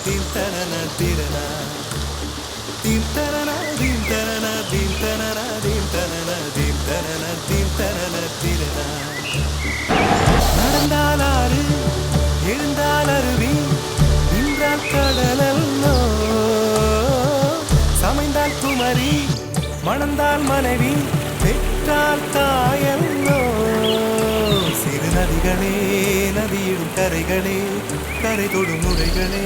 தீர்த்தன தீரன தீர்த்தன தீர்த்தன தீர்த்தன தீர்த்தன தீர்த்தன தீர்த்தன தீரன நடந்தால் ஆறு எழுந்தால் அருவி நின்றால் கடலல்லோ சமைந்தால் குமரி மணந்தால் மனைவி பெற்றால் தாயல்லோ சிறு நதிகளே நதியிடும் கரைகளே கரை தொடும் நுரைகளே